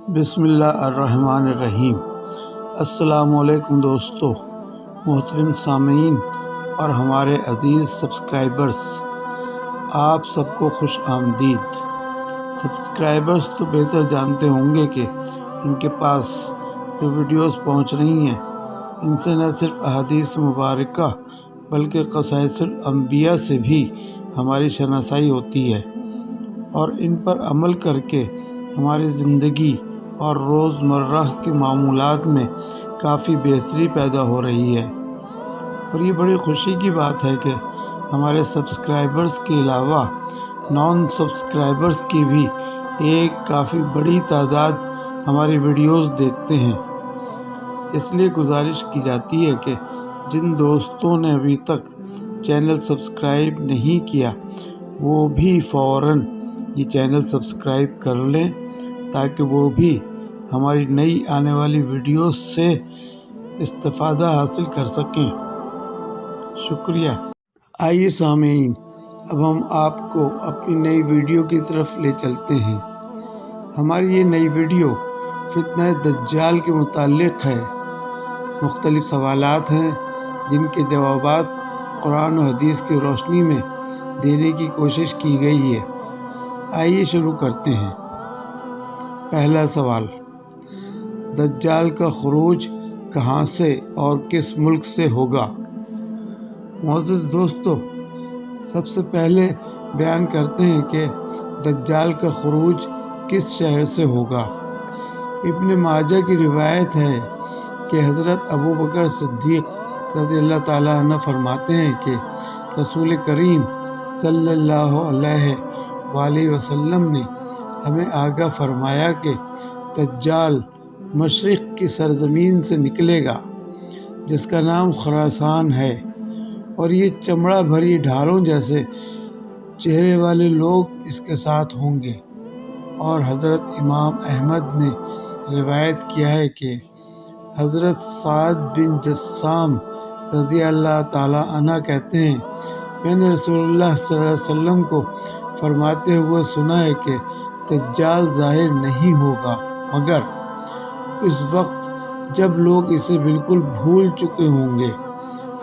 بسم اللہ الرحمن الرحیم۔ السلام علیکم دوستو، محترم سامعین اور ہمارے عزیز سبسکرائبرز، آپ سب کو خوش آمدید۔ سبسکرائبرز تو بہتر جانتے ہوں گے کہ ان کے پاس جو ویڈیوز پہنچ رہی ہیں ان سے نہ صرف احادیث مبارکہ بلکہ قصائص الانبیاء سے بھی ہماری شناسائی ہوتی ہے، اور ان پر عمل کر کے ہماری زندگی اور روزمرہ کے معمولات میں کافی بہتری پیدا ہو رہی ہے۔ اور یہ بڑی خوشی کی بات ہے کہ ہمارے سبسکرائبرز کے علاوہ نان سبسکرائبرز کی بھی ایک کافی بڑی تعداد ہماری ویڈیوز دیکھتے ہیں۔ اس لیے گزارش کی جاتی ہے کہ جن دوستوں نے ابھی تک چینل سبسکرائب نہیں کیا وہ بھی فوراً یہ چینل سبسکرائب کر لیں تاکہ وہ بھی ہماری نئی آنے والی ویڈیوز سے استفادہ حاصل کر سکیں۔ شکریہ۔ آئیے سامعین، اب ہم آپ کو اپنی نئی ویڈیو کی طرف لے چلتے ہیں۔ ہماری یہ نئی ویڈیو فتنہ دجال کے متعلق ہے۔ مختلف سوالات ہیں جن کے جوابات قرآن و حدیث کی روشنی میں دینے کی کوشش کی گئی ہے۔ آئیے شروع کرتے ہیں۔ پہلا سوال، دجال کا خروج کہاں سے اور کس ملک سے ہوگا؟ معزز دوستو، سب سے پہلے بیان کرتے ہیں کہ دجال کا خروج کس شہر سے ہوگا۔ ابن ماجہ کی روایت ہے کہ حضرت ابوبکر صدیق رضی اللہ تعالیٰ عنہ فرماتے ہیں کہ رسول کریم صلی اللہ علیہ وآلہ وسلم نے ہمیں آگاہ فرمایا کہ دجال مشرق کی سرزمین سے نکلے گا جس کا نام خراسان ہے، اور یہ چمڑا بھری ڈھالوں جیسے چہرے والے لوگ اس کے ساتھ ہوں گے۔ اور حضرت امام احمد نے روایت کیا ہے کہ حضرت سعد بن جسام رضی اللہ تعالیٰ عنہ کہتے ہیں، میں نے رسول اللہ صلی اللہ علیہ وسلم کو فرماتے ہوئے سنا ہے کہ دجال ظاہر نہیں ہوگا مگر اس وقت جب لوگ اسے بالکل بھول چکے ہوں گے،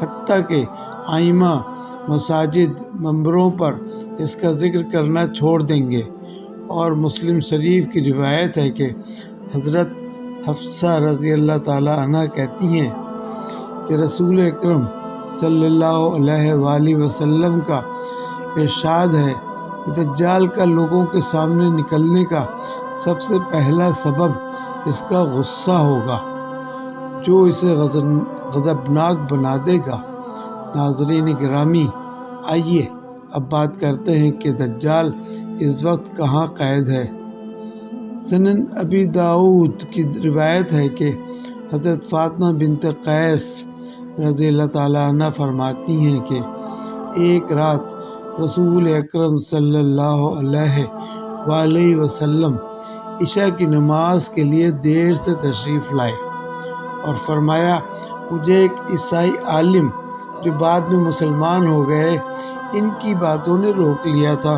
حتیٰ کہ ائمہ مساجد منبروں پر اس کا ذکر کرنا چھوڑ دیں گے۔ اور مسلم شریف کی روایت ہے کہ حضرت حفصہ رضی اللہ تعالیٰ عنہ کہتی ہیں کہ رسول اکرم صلی اللہ علیہ وآلہ وسلم کا ارشاد ہے کہ دجال کا لوگوں کے سامنے نکلنے کا سب سے پہلا سبب اس کا غصہ ہوگا جو اسے غضبناک بنا دے گا۔ ناظرین گرامی، آئیے اب بات کرتے ہیں کہ دجال اس وقت کہاں قید ہے۔ سنن ابی داؤد کی روایت ہے کہ حضرت فاطمہ بنت قیس رضی اللہ تعالیٰ عنہ فرماتی ہیں کہ ایک رات رسول اکرم صلی اللہ علیہ وآلہ وسلم عشاء کی نماز کے لیے دیر سے تشریف لائے اور فرمایا، مجھے ایک عیسائی عالم جو بعد میں مسلمان ہو گئے ان کی باتوں نے روک لیا تھا۔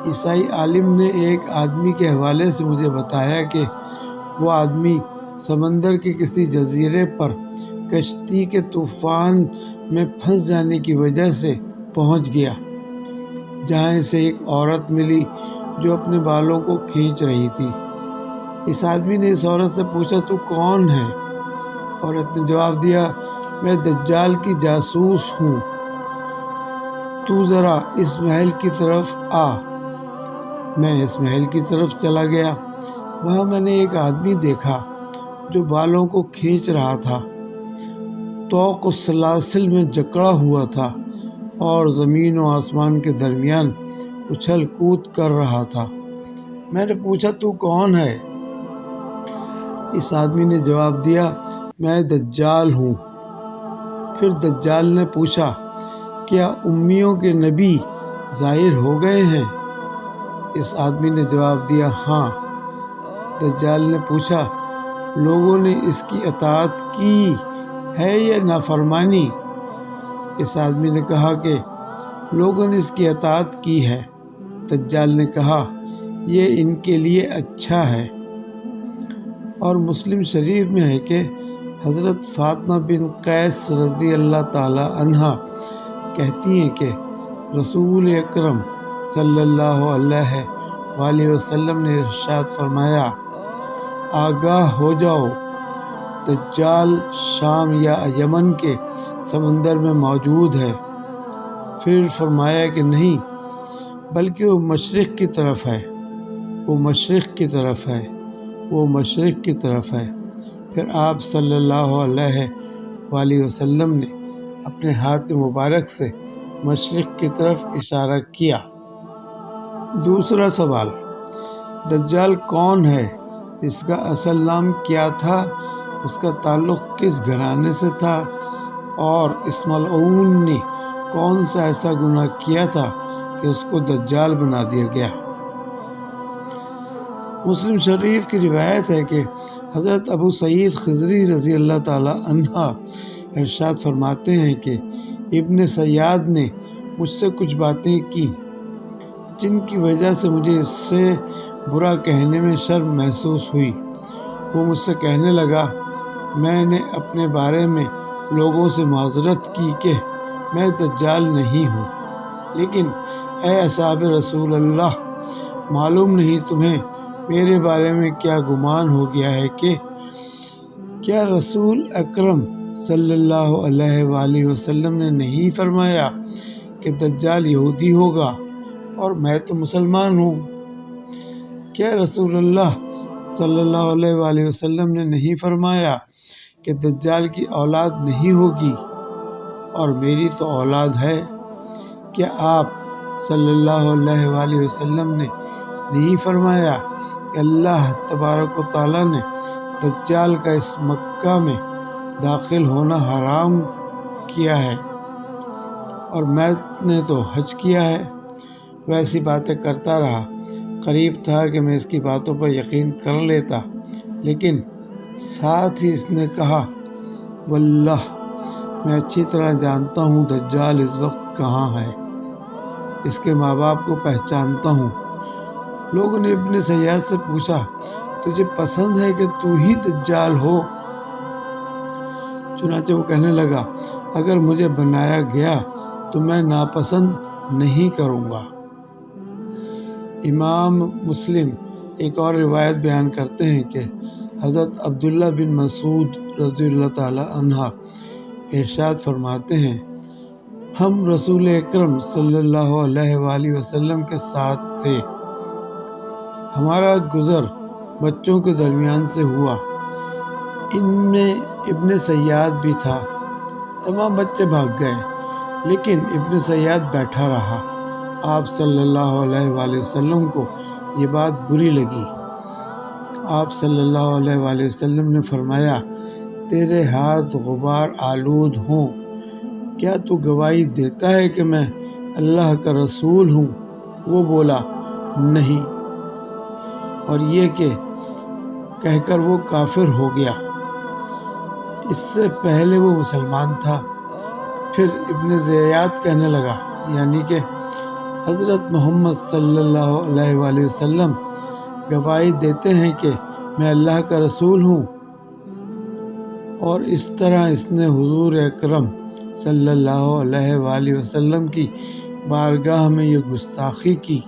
عیسائی عالم نے ایک آدمی کے حوالے سے مجھے بتایا کہ وہ آدمی سمندر کے کسی جزیرے پر کشتی کے طوفان میں پھنس جانے کی وجہ سے پہنچ گیا، جہاں اسے ایک عورت ملی جو اپنے بالوں کو کھینچ رہی تھی۔ اس آدمی نے اس عورت سے پوچھا، تو کون ہے؟ عورت نے جواب دیا، میں دجال کی جاسوس ہوں، تو ذرا اس محل کی طرف آ۔ میں اس محل کی طرف چلا گیا۔ وہاں میں نے ایک آدمی دیکھا جو بالوں کو کھینچ رہا تھا، طوق و سلاسل میں جکڑا ہوا تھا اور زمین و آسمان کے درمیان اچھل کود کر رہا تھا۔ میں نے پوچھا، تو کون ہے؟ اس آدمی نے جواب دیا، میں دجال ہوں۔ پھر دجال نے پوچھا، کیا امیوں کے نبی ظاہر ہو گئے ہیں؟ اس آدمی نے جواب دیا، ہاں۔ دجال نے پوچھا، لوگوں نے اس کی اطاعت کی ہے یا نافرمانی؟ اس آدمی نے کہا کہ لوگوں نے اس کی اطاعت کی ہے۔ دجال نے کہا، یہ ان کے لیے اچھا ہے۔ اور مسلم شریف میں ہے کہ حضرت فاطمہ بن قیس رضی اللہ تعالی عنہ کہتی ہیں کہ رسول اکرم صلی اللہ علیہ وآلہ وسلم نے ارشاد فرمایا، آگاہ ہو جاؤ، دجال شام یا یمن کے سمندر میں موجود ہے۔ پھر فرمایا کہ نہیں، بلکہ وہ مشرق کی طرف ہے، وہ مشرق کی طرف ہے، وہ مشرق کی طرف ہے۔ پھر آپ صلی اللہ علیہ وآلہ وسلم نے اپنے ہاتھ مبارک سے مشرق کی طرف اشارہ کیا۔ دوسرا سوال، دجال کون ہے؟ اس کا اصل نام کیا تھا؟ اس کا تعلق کس گھرانے سے تھا؟ اور اس ملعون نے کون سا ایسا گناہ کیا تھا کہ اس کو دجال بنا دیا گیا؟ مسلم شریف کی روایت ہے کہ حضرت ابو سعید خضری رضی اللہ تعالی عنہ ارشاد فرماتے ہیں کہ ابن سیاد نے مجھ سے کچھ باتیں کی جن کی وجہ سے مجھے اس سے برا کہنے میں شرم محسوس ہوئی۔ وہ مجھ سے کہنے لگا، میں نے اپنے بارے میں لوگوں سے معذرت کی کہ میں دجال نہیں ہوں، لیکن اے اصحاب رسول اللہ، معلوم نہیں تمہیں میرے بارے میں کیا گمان ہو گیا ہے کہ کیا رسول اکرم صلی اللہ علیہ وآلہ وسلم نے نہیں فرمایا کہ دجال یہودی ہوگا اور میں تو مسلمان ہوں؟ کیا رسول اللہ صلی اللہ علیہ وآلہ وسلم نے نہیں فرمایا کہ دجال کی اولاد نہیں ہوگی اور میری تو اولاد ہے؟ کیا آپ صلی اللہ علیہ وآلہ وسلم نے نہیں فرمایا کہ اللہ تبارک و تعالیٰ نے دجال کا اس مکہ میں داخل ہونا حرام کیا ہے اور میں نے تو حج کیا ہے؟ ویسی باتیں کرتا رہا۔ قریب تھا کہ میں اس کی باتوں پر یقین کر لیتا، لیکن ساتھ ہی اس نے کہا، واللہ میں اچھی طرح جانتا ہوں دجال اس وقت کہاں ہے، اس کے ماں باپ کو پہچانتا ہوں۔ لوگوں نے ابن سیاد سے پوچھا، تجھے پسند ہے کہ تو ہی دجال ہو؟ چنانچہ وہ کہنے لگا، اگر مجھے بنایا گیا تو میں ناپسند نہیں کروں گا۔ امام مسلم ایک اور روایت بیان کرتے ہیں کہ حضرت عبداللہ بن مسعود رضی اللہ تعالی عنہ ارشاد فرماتے ہیں، ہم رسول اکرم صلی اللہ علیہ وآلہ وسلم کے ساتھ تھے، ہمارا گزر بچوں کے درمیان سے ہوا، ان میں ابن سیاد بھی تھا۔ تمام بچے بھاگ گئے، لیکن ابن سیاد بیٹھا رہا۔ آپ صلی اللہ علیہ وآلہ وسلم کو یہ بات بری لگی۔ آپ صلی اللہ علیہ وآلہ وسلم نے فرمایا، تیرے ہاتھ غبار آلود ہوں، کیا تو گواہی دیتا ہے کہ میں اللہ کا رسول ہوں؟ وہ بولا، نہیں، اور یہ کہہ کر وہ کافر ہو گیا۔ اس سے پہلے وہ مسلمان تھا۔ پھر ابن زیاد کہنے لگا، یعنی کہ حضرت محمد صلی اللہ علیہ وآلہ وسلم گواہی دیتے ہیں کہ میں اللہ کا رسول ہوں، اور اس طرح اس نے حضور اکرم صلی اللہ علیہ وآلہ وسلم کی بارگاہ میں یہ گستاخی کی۔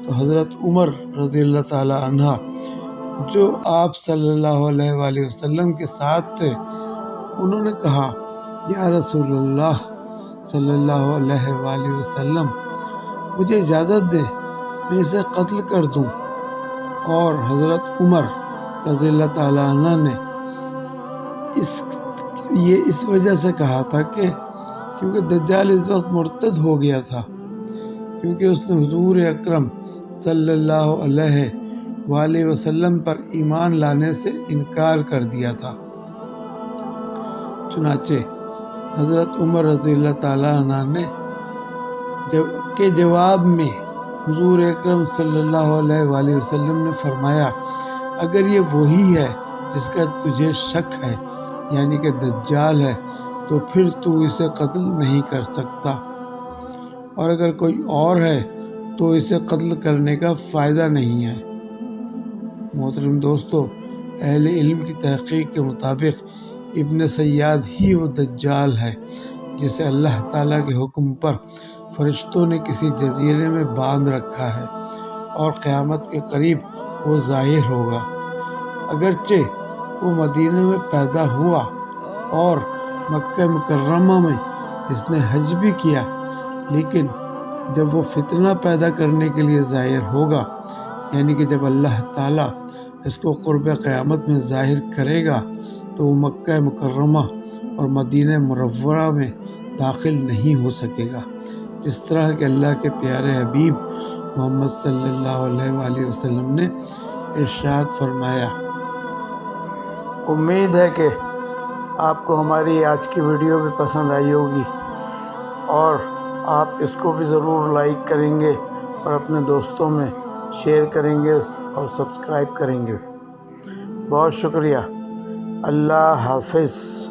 تو حضرت عمر رضی اللہ تعالی عنہ جو آپ صلی اللہ علیہ وآلہ وسلم کے ساتھ تھے، انہوں نے کہا، یا رسول اللہ صلی اللہ علیہ وآلہ وسلم، مجھے اجازت دے، میں اسے قتل کر دوں۔ اور حضرت عمر رضی اللہ تعالیٰ عنہ نے یہ اس وجہ سے کہا تھا کہ کیونکہ دجال اس وقت مرتد ہو گیا تھا، کیونکہ اس نے حضور اکرم صلی اللہ علیہ وآلہ وسلم پر ایمان لانے سے انکار کر دیا تھا۔ چنانچہ حضرت عمر رضی اللہ تعالیٰ عنہ نے کے جواب میں حضور اکرم صلی اللہ علیہ وآلہ وسلم نے فرمایا، اگر یہ وہی ہے جس کا تجھے شک ہے، یعنی کہ دجال ہے، تو پھر تو اسے قتل نہیں کر سکتا، اور اگر کوئی اور ہے تو اسے قتل کرنے کا فائدہ نہیں ہے۔ محترم دوستو، اہل علم کی تحقیق کے مطابق ابن سیاد ہی وہ دجال ہے جسے اللہ تعالیٰ کے حکم پر فرشتوں نے کسی جزیرے میں باندھ رکھا ہے اور قیامت کے قریب وہ ظاہر ہوگا۔ اگرچہ وہ مدینہ میں پیدا ہوا اور مکہ مکرمہ میں اس نے حج بھی کیا، لیکن جب وہ فتنہ پیدا کرنے کے لیے ظاہر ہوگا، یعنی کہ جب اللہ تعالیٰ اس کو قرب قیامت میں ظاہر کرے گا، تو وہ مکہ مکرمہ اور مدینہ منورہ میں داخل نہیں ہو سکے گا، جس طرح کہ اللہ کے پیارے حبیب محمد صلی اللہ علیہ وآلہ وسلم نے ارشاد فرمایا۔ امید ہے کہ آپ کو ہماری آج کی ویڈیو بھی پسند آئی ہوگی اور آپ اس کو بھی ضرور لائک کریں گے اور اپنے دوستوں میں شیئر کریں گے اور سبسکرائب کریں گے۔ بہت شکریہ۔ اللہ حافظ۔